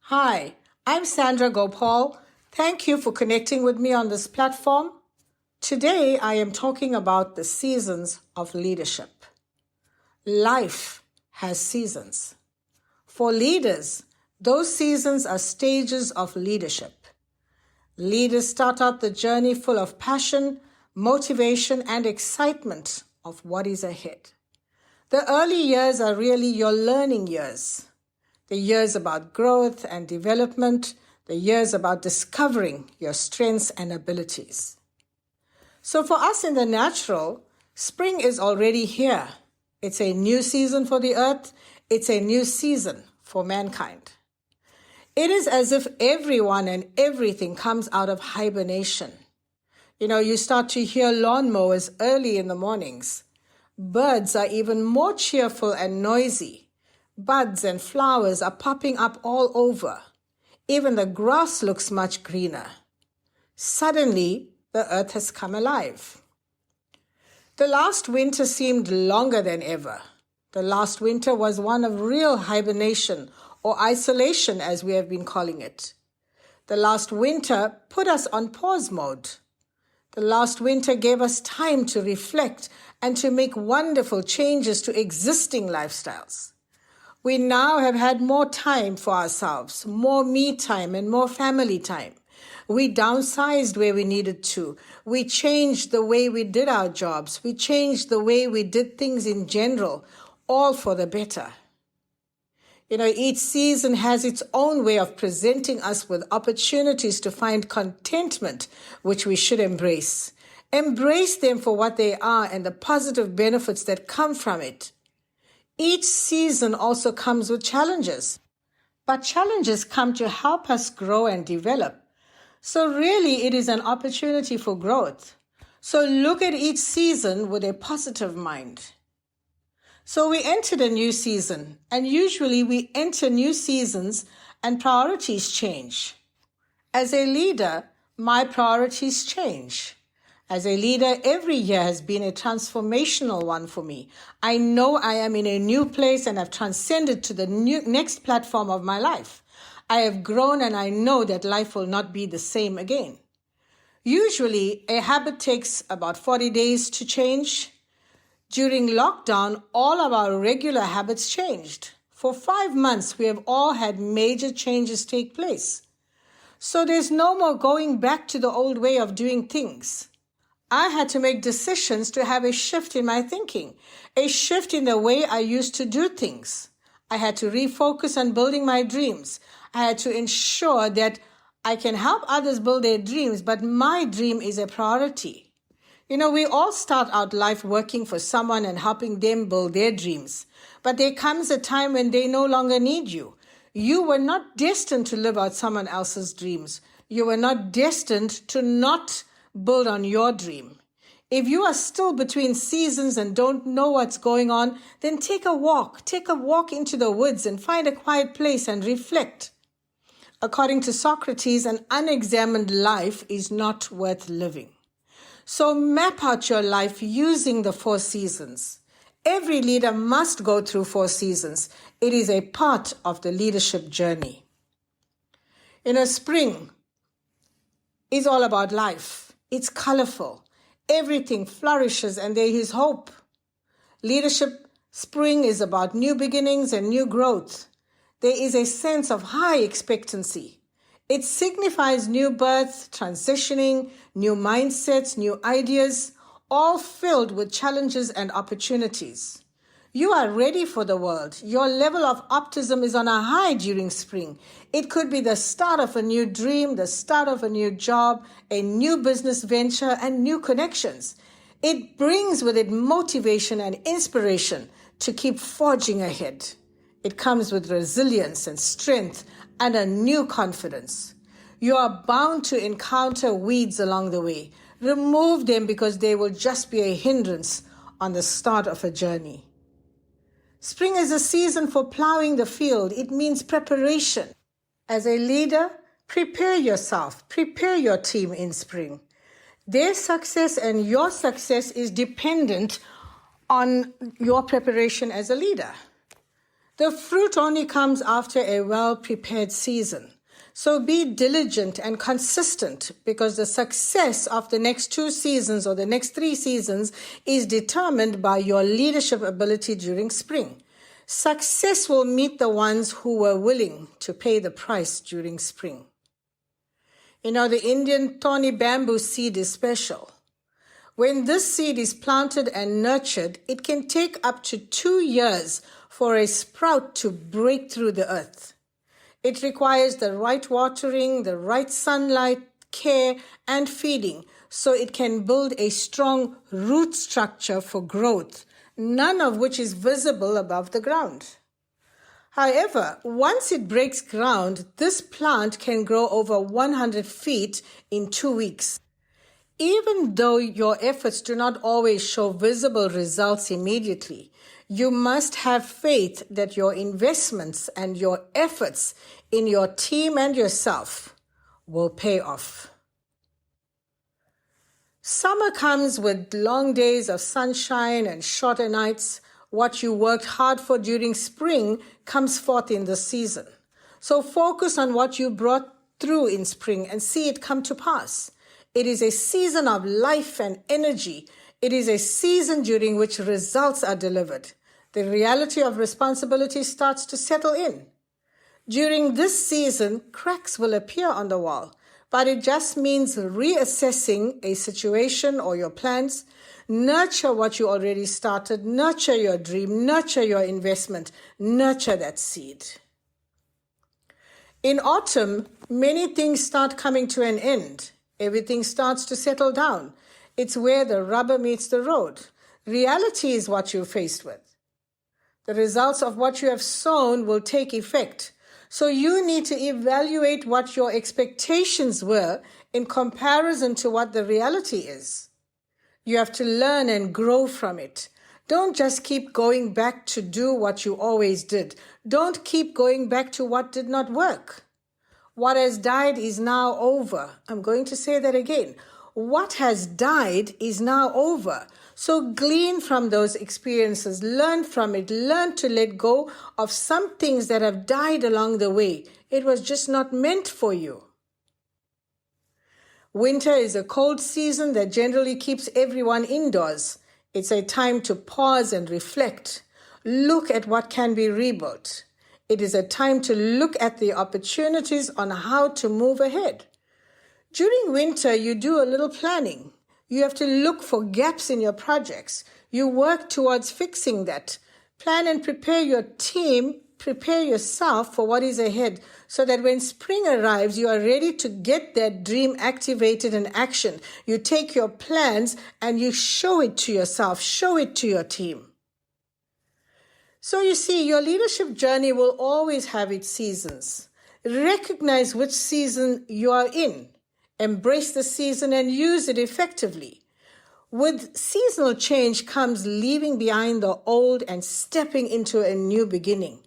Hi, I'm Sandra Gopal. Thank you for connecting with me on this platform. Today, I am talking about the seasons of leadership. Life has seasons. For leaders, those seasons are stages of leadership. Leaders start out the journey full of passion, motivation, and excitement of what is ahead. The early years are really your learning years. The years about growth and development, the years about discovering your strengths and abilities. So for us in the natural, spring is already here. It's a new season for the earth. It's a new season for mankind. It is as if everyone and everything comes out of hibernation. You start to hear lawnmowers early in the mornings. Birds are even more cheerful and noisy. Buds and flowers are popping up all over. Even the grass looks much greener. Suddenly, the earth has come alive. The last winter seemed longer than ever. The last winter was one of real hibernation or isolation, as we have been calling it. The last winter put us on pause mode. The last winter gave us time to reflect and to make wonderful changes to existing lifestyles. We now have had more time for ourselves, more me time and more family time. We downsized where we needed to. We changed the way we did our jobs. We changed the way we did things in general, all for the better. Each season has its own way of presenting us with opportunities to find contentment, which we should embrace. Embrace them for what they are and the positive benefits that come from it. Each season also comes with challenges, but challenges come to help us grow and develop. So really, it is an opportunity for growth. So look at each season with a positive mind. So we entered a new season, and usually we enter new seasons and priorities change. As a leader, my priorities change. As a leader, every year has been a transformational one for me. I know I am in a new place and have transcended to the next platform of my life. I have grown and I know that life will not be the same again. Usually, a habit takes about 40 days to change. During lockdown, all of our regular habits changed. For 5 months, we have all had major changes take place. So there's no more going back to the old way of doing things. I had to make decisions to have a shift in my thinking, a shift in the way I used to do things. I had to refocus on building my dreams. I had to ensure that I can help others build their dreams, but my dream is a priority. We all start out life working for someone and helping them build their dreams. But there comes a time when they no longer need you. You were not destined to live out someone else's dreams. You were not destined to not build on your dream. If you are still between seasons and don't know what's going on, then take a walk. Take a walk into the woods and find a quiet place and reflect. According to Socrates, an unexamined life is not worth living. So map out your life using the 4 seasons. Every leader must go through 4 seasons. It is a part of the leadership journey. Spring is all about life. It's colorful. Everything flourishes and there is hope. Leadership spring is about new beginnings and new growth. There is a sense of high expectancy. It signifies new birth, transitioning, new mindsets, new ideas, all filled with challenges and opportunities. You are ready for the world. Your level of optimism is on a high during spring. It could be the start of a new dream, the start of a new job, a new business venture, and new connections. It brings with it motivation and inspiration to keep forging ahead. It comes with resilience and strength and a new confidence. You are bound to encounter weeds along the way. Remove them because they will just be a hindrance on the start of a journey. Spring is a season for plowing the field. It means preparation. As a leader, prepare yourself, prepare your team in spring. Their success and your success is dependent on your preparation as a leader. The fruit only comes after a well-prepared season. So be diligent and consistent, because the success of the next 2 seasons or the next 3 seasons is determined by your leadership ability during spring. Success will meet the ones who were willing to pay the price during spring. The Indian thorny bamboo seed is special. When this seed is planted and nurtured, it can take up to 2 years for a sprout to break through the earth. It requires the right watering, the right sunlight, care, and feeding, so it can build a strong root structure for growth, none of which is visible above the ground. However, once it breaks ground, this plant can grow over 100 feet in 2 weeks. Even though your efforts do not always show visible results immediately, you must have faith that your investments and your efforts in your team and yourself will pay off. Summer comes with long days of sunshine and shorter nights. What you worked hard for during spring comes forth in the season. So focus on what you brought through in spring and see it come to pass. It is a season of life and energy. It is a season during which results are delivered. The reality of responsibility starts to settle in. During this season, cracks will appear on the wall, but it just means reassessing a situation or your plans. Nurture what you already started, nurture your dream, nurture your investment, nurture that seed. In autumn, many things start coming to an end. Everything starts to settle down. It's where the rubber meets the road. Reality is what you're faced with. The results of what you have sown will take effect. So you need to evaluate what your expectations were in comparison to what the reality is. You have to learn and grow from it. Don't just keep going back to do what you always did. Don't keep going back to what did not work. What has died is now over. I'm going to say that again. What has died is now over. So glean from those experiences, learn from it, learn to let go of some things that have died along the way. It was just not meant for you. Winter is a cold season that generally keeps everyone indoors. It's a time to pause and reflect. Look at what can be rebuilt. It is a time to look at the opportunities on how to move ahead. During winter, you do a little planning. You have to look for gaps in your projects. You work towards fixing that. Plan and prepare your team, prepare yourself for what is ahead, so that when spring arrives, you are ready to get that dream activated in action. You take your plans and you show it to yourself, show it to your team. So you see, your leadership journey will always have its seasons. Recognize which season you are in. Embrace the season and use it effectively. With seasonal change comes leaving behind the old and stepping into a new beginning.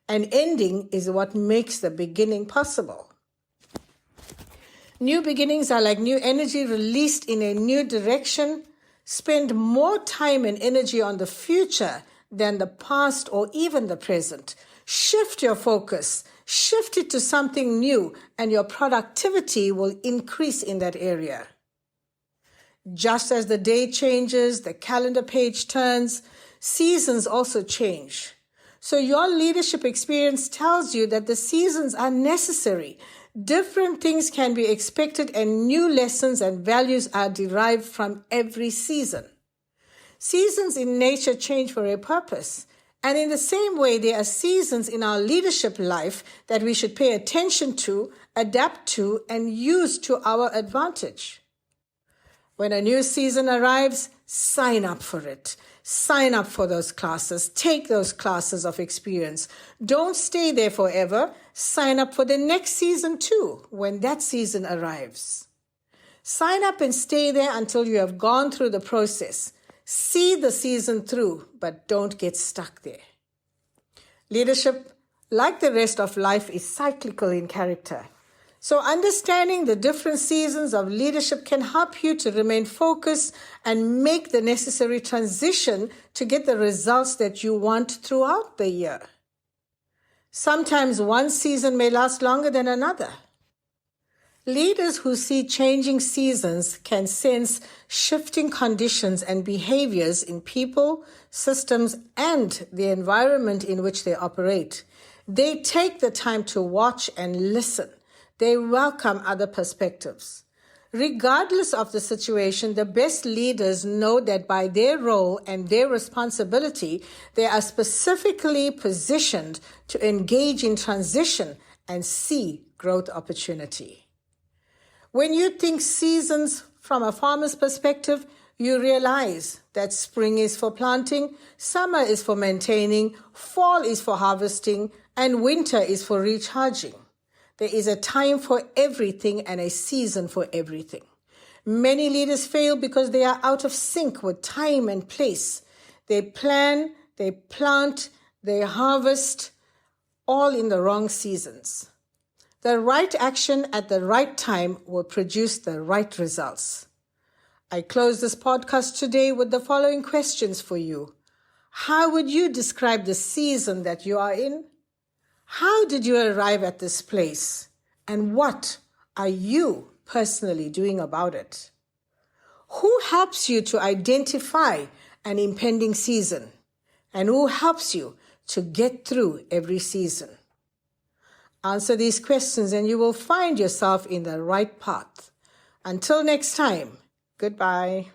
An ending is what makes the beginning possible. New beginnings are like new energy released in a new direction. Spend more time and energy on the future than the past or even the present. Shift your focus. Shift it to something new, and your productivity will increase in that area. Just as the day changes, the calendar page turns, seasons also change. So your leadership experience tells you that the seasons are necessary. Different things can be expected, and new lessons and values are derived from every season. Seasons in nature change for a purpose. And in the same way, there are seasons in our leadership life that we should pay attention to, adapt to, and use to our advantage. When a new season arrives, sign up for it. Sign up for those classes. Take those classes of experience. Don't stay there forever. Sign up for the next season too, when that season arrives. Sign up and stay there until you have gone through the process. See the season through, but don't get stuck there. Leadership, like the rest of life, is cyclical in character. So understanding the different seasons of leadership can help you to remain focused and make the necessary transition to get the results that you want throughout the year. Sometimes one season may last longer than another. Leaders who see changing seasons can sense shifting conditions and behaviors in people, systems, and the environment in which they operate. They take the time to watch and listen. They welcome other perspectives. Regardless of the situation, the best leaders know that by their role and their responsibility, they are specifically positioned to engage in transition and see growth opportunity. When you think seasons from a farmer's perspective, you realize that spring is for planting, summer is for maintaining, fall is for harvesting, and winter is for recharging. There is a time for everything and a season for everything. Many leaders fail because they are out of sync with time and place. They plan, they plant, they harvest, all in the wrong seasons. The right action at the right time will produce the right results. I close this podcast today with the following questions for you. How would you describe the season that you are in? How did you arrive at this place? And what are you personally doing about it? Who helps you to identify an impending season? And who helps you to get through every season? Answer these questions and you will find yourself in the right path. Until next time, goodbye.